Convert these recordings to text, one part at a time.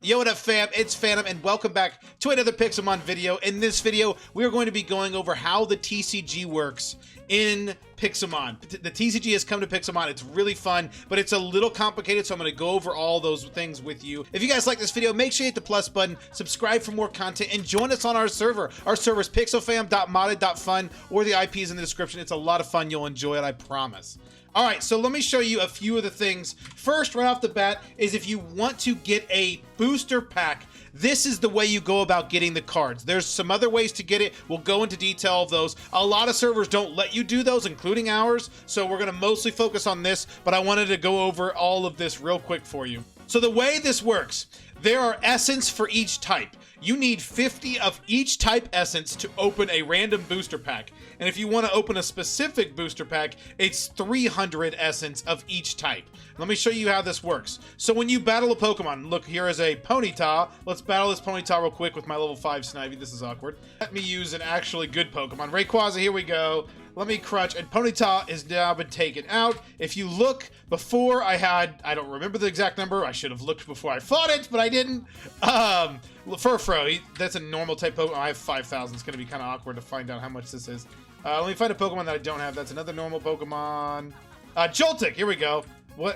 Yo, what up fam, it's Phantom and welcome back to another Pixelmon video. In this video, we are going to be going over how the TCG works in Pixelmon. The TCG has come to Pixelmon. It's really fun, but it's a little complicated, so I'm going to go over all those things with you. If you guys like this video, make sure you hit the plus button, subscribe for more content, and join us on our server. Our server is PixelFam.Modded.Fun, or the IP is in the description. It's a lot of fun. You'll enjoy it, I promise. All right, so let me show you a few of the things. First, right off the bat, is if you want to get a booster pack, this is the way you go about getting the cards. There's some other ways to get it. We'll go into detail of those. A lot of servers don't let you do those, including ours, so we're gonna mostly focus on this, but I wanted to go over all of this real quick for you. So the way this works, there are essence for each type. You need 50 of each type essence to open a random booster pack. And if you want to open a specific booster pack, it's 300 essence of each type. Let me show you how this works. So when you battle a Pokemon, look, here is a Ponyta. Let's battle this Ponyta real quick with my level 5 Snivy. This is awkward. Let me use an actually good Pokemon. Rayquaza, here we go. Let me crutch, and Ponyta is now been taken out. If you look, before I don't remember the exact number. I should have looked before I fought it, but I didn't. Furfro, that's a normal type Pokemon. I have 5,000. It's going to be kind of awkward to find out how much this is. Let me find a Pokemon that I don't have. That's another normal Pokemon. Joltik, here we go.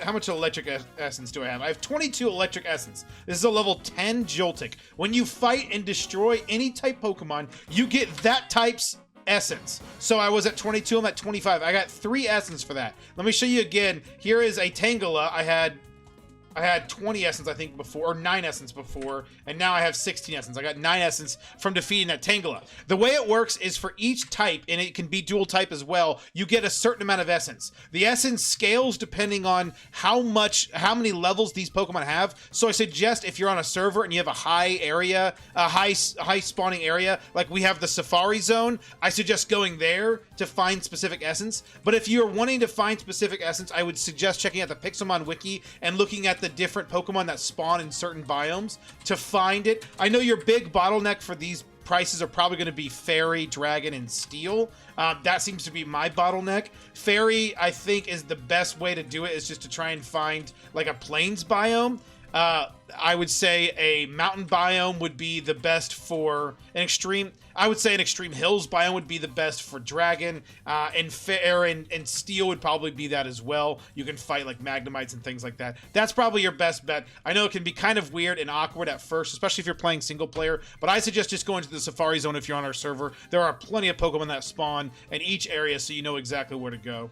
How much electric essence do I have? I have 22 electric essence. This is a level 10 Joltik. When you fight and destroy any type Pokemon, you get that type's essence. So I was at 22, I'm at 25. I got 3 essence for that. Let me show you again. Here is a Tangela. I had 20 essence, I think, before, or 9 essence before, and now I have 16 essence. I got 9 essence from defeating that Tangela. The way it works is for each type, and it can be dual type as well, you get a certain amount of essence. The essence scales depending on how many levels these Pokemon have. So I suggest if you're on a server and you have a high area, a high spawning area, like we have the Safari Zone, I suggest going there to find specific essence. But if you're wanting to find specific essence, I would suggest checking out the Pixelmon wiki and looking at the different Pokemon that spawn in certain biomes to find it. I know your big bottleneck for these prices are probably going to be Fairy, Dragon, and Steel. That seems to be my bottleneck. Fairy, I think, is the best way to do it, is just to try and find like a plains biome. I would say a mountain biome would be the best for an extreme. I would say an extreme hills biome would be the best for dragon, and fair and steel would probably be that as well. You can fight like magnemites and things like that. That's probably your best bet. I know it can be kind of weird and awkward at first, especially if you're playing single player, but I suggest just going to the Safari Zone if you're on our server. There are plenty of Pokemon that spawn in each area, so you know exactly where to go.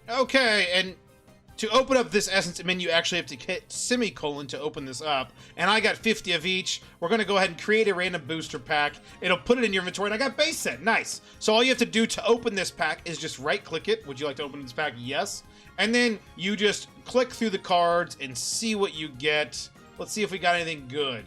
Okay, and to open up this essence menu, you actually have to hit semicolon to open this up. And I got 50 of each. We're going to go ahead and create a random booster pack. It'll put it in your inventory, and I got base set. Nice. So all you have to do to open this pack is just right-click it. Would you like to open this pack? Yes. And then you just click through the cards and see what you get. Let's see if we got anything good.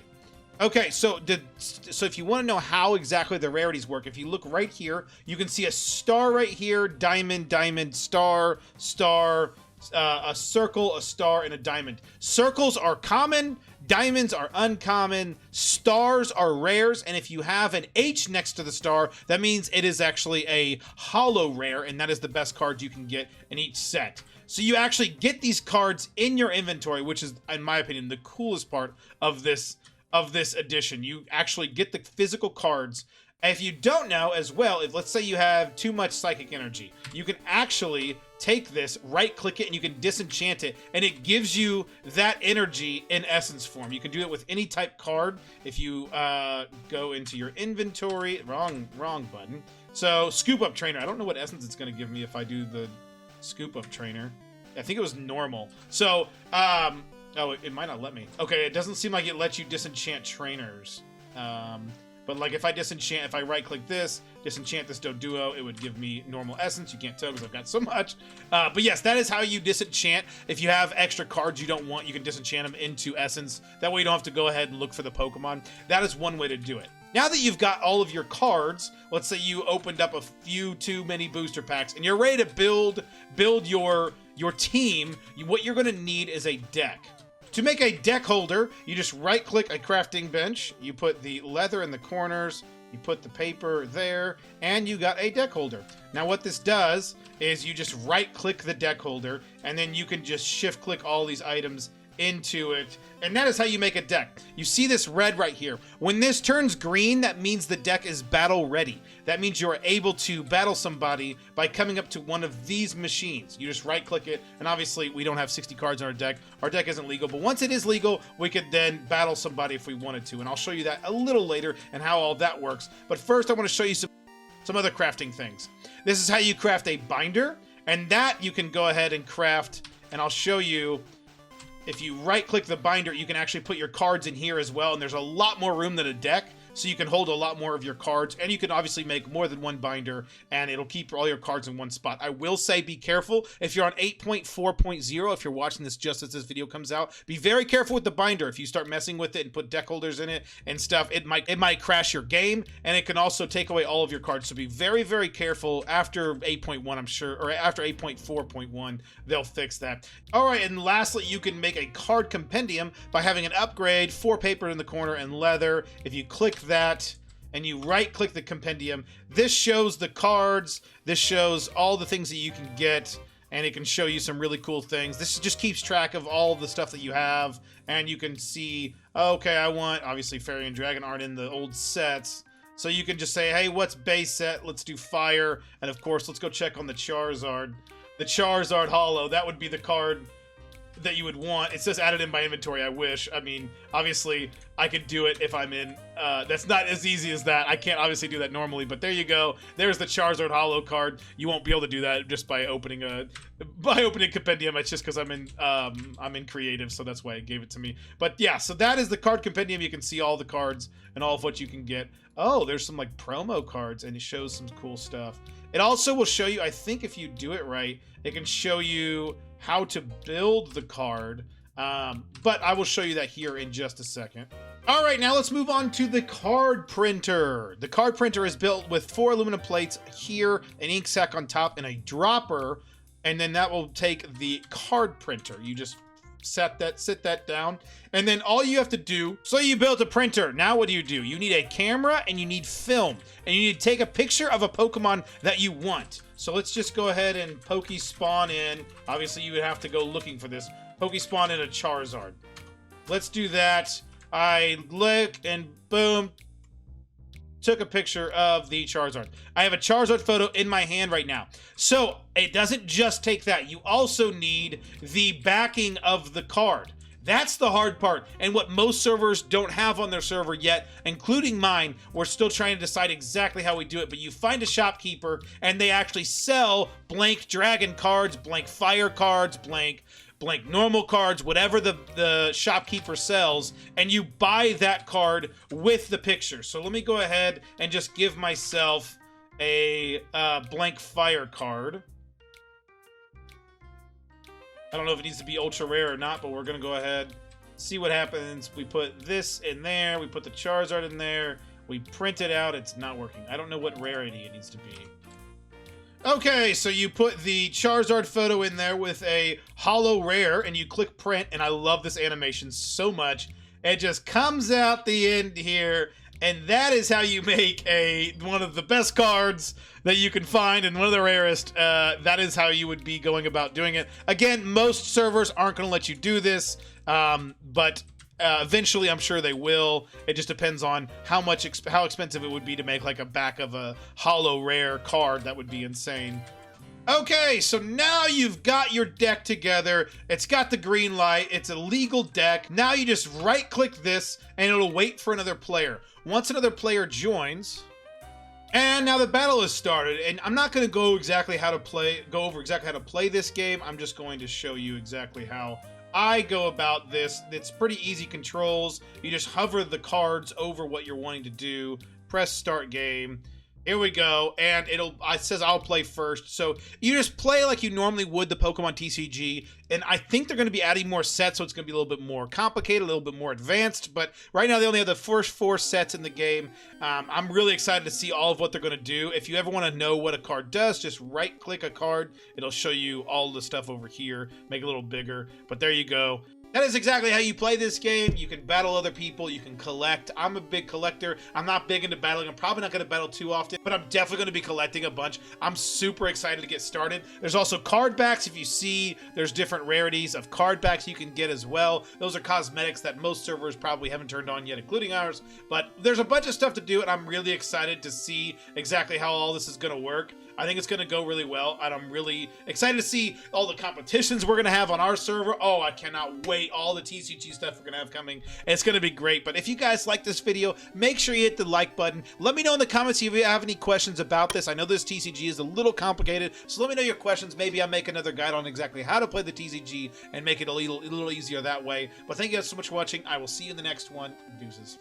Okay, so if you want to know how exactly the rarities work, if you look right here, you can see a star right here, diamond, diamond, star, star, a circle, a star, and a diamond. Circles are common, diamonds are uncommon, stars are rares, and if you have an H next to the star, that means it is actually a holo rare, and that is the best card you can get in each set. So you actually get these cards in your inventory, which is, in my opinion, the coolest part of this edition. You actually get the physical cards. If you don't know as well, if let's say you have too much psychic energy, you can actually take this, right-click it, and you can disenchant it, and it gives you that energy in essence form. You can do it with any type card. If you go into your inventory, wrong button. So scoop up trainer. I don't know what essence it's going to give me if I do the scoop up trainer. I think it was normal. So oh, it might not let me. Okay, it doesn't seem like it lets you disenchant trainers. But like if I right-click this, disenchant this Doduo, it would give me normal essence. You can't tell because I've got so much. But yes, that is how you disenchant. If you have extra cards you don't want, you can disenchant them into essence. That way you don't have to go ahead and look for the Pokemon. That is one way to do it. Now that you've got all of your cards, let's say you opened up a few too many booster packs and you're ready to build your team, what you're going to need is a deck. To make a deck holder, you just right-click a crafting bench, you put the leather in the corners, you put the paper there, and you got a deck holder. Now what this does is you just right-click the deck holder, and then you can just shift-click all these items into it. And that is how you make a deck. You see this red right here. When this turns green, that means the deck is battle ready. That means you are able to battle somebody by coming up to one of these machines. You just right click it, and obviously we don't have 60 cards in our deck. Our deck isn't legal, but once it is legal, we could then battle somebody if we wanted to. And I'll show you that a little later and how all that works. But first I want to show you some other crafting things. This is how you craft a binder, and that you can go ahead and craft, and I'll show you. If you right-click the binder, you can actually put your cards in here as well, and there's a lot more room than a deck, so you can hold a lot more of your cards, and you can obviously make more than one binder, and it'll keep all your cards in one spot. I will say be careful if you're on 8.4.0, if you're watching this just as this video comes out, be very careful with the binder. If you start messing with it and put deck holders in it and stuff, it might crash your game, and it can also take away all of your cards, so be very, very careful. After 8.1, I'm sure, or after 8.4.1, they'll fix that. All right, and lastly, you can make a card compendium by having an upgrade, 4 paper in the corner, and leather. If you click that and you right click the compendium, this shows the cards, this shows all the things that you can get, and it can show you some really cool things. This just keeps track of all the stuff that you have, and you can see, okay, I want, obviously Fairy and Dragon aren't in the old sets, so you can just say, hey, what's base set? Let's do fire, and of course let's go check on the Charizard. The Charizard Holo, that would be the card that you would want. It says added in by inventory. I wish. I mean, obviously I could do it if I'm in. That's not as easy as that. I can't obviously do that normally, but there you go. There's the Charizard Holo card. You won't be able to do that just by opening compendium. It's just because I'm in creative, so that's why it gave it to me. But yeah, so that is the card compendium. You can see all the cards and all of what you can get. Oh, there's some like promo cards, and it shows some cool stuff. It also will show you, I think if you do it right, it can show you how to build the card, but I will show you that here in just a second. All right, now let's move on to the card printer. The card printer is built with 4 aluminum plates here, an ink sac on top, and a dropper, and then that will take the card printer. You just sit that down, and then all you have to do, so you built a printer. Now what do? You need a camera and you need film, and you need to take a picture of a Pokemon that you want. So let's just go ahead and Pokespawn in. Obviously you would have to go looking for this. Pokespawn in a Charizard. Let's do that. I look and boom, took a picture of the Charizard. I have a Charizard photo in my hand right now. So it doesn't just take that. You also need the backing of the card. That's the hard part, and what most servers don't have on their server yet, including mine. We're still trying to decide exactly how we do it, but you find a shopkeeper, and they actually sell blank dragon cards, blank fire cards, blank normal cards, whatever the shopkeeper sells, and you buy that card with the picture. So let me go ahead and just give myself a blank fire card. I don't know if it needs to be ultra rare or not, but we're gonna go ahead, see what happens. We put this in there, we put the Charizard in there, we print it out. It's not working. I don't know what rarity it needs to be. Okay, so you put the Charizard photo in there with a holo rare, and you click print, and I love this animation so much. It just comes out the end here, and that is how you make one of the best cards that you can find, and one of the rarest. That is how you would be going about doing it. Again, most servers aren't going to let you do this, but eventually I'm sure they will. It just depends on how expensive it would be to make like a back of a holo rare card. That would be insane. Okay, so now you've got your deck together. It's got the green light. It's a legal deck. Now you just right click this and it'll wait for another player. Once another player joins, and now the battle has started, and I'm not going to go over exactly how to play this game. I'm just going to show you exactly how I go about this. It's pretty easy controls. You just hover the cards over what you're wanting to do, press start game. Here we go, and it says I'll play first. So you just play like you normally would the Pokemon TCG, and I think they're going to be adding more sets, so it's going to be a little bit more complicated, a little bit more advanced, but right now they only have the first 4 sets in the game. I'm really excited to see all of what they're going to do. If you ever want to know what a card does, just right-click a card. It'll show you all the stuff over here, make it a little bigger, but there you go. That is exactly how you play this game. You can battle other people, you can collect. I'm a big collector. I'm not big into battling. I'm probably not going to battle too often, but I'm definitely going to be collecting a bunch. I'm super excited to get started. There's also card backs. If you see, there's different rarities of card backs you can get as well. Those are cosmetics that most servers probably haven't turned on yet, including ours. But there's a bunch of stuff to do, and I'm really excited to see exactly how all this is going to work. I think it's going to go really well, and I'm really excited to see all the competitions we're going to have on our server. Oh, I cannot wait. All the TCG stuff we're going to have coming. It's going to be great. But if you guys like this video, make sure you hit the like button. Let me know in the comments if you have any questions about this. I know this TCG is a little complicated, so let me know your questions. Maybe I'll make another guide on exactly how to play the TCG and make it a little easier that way. But thank you guys so much for watching. I will see you in the next one. Deuces.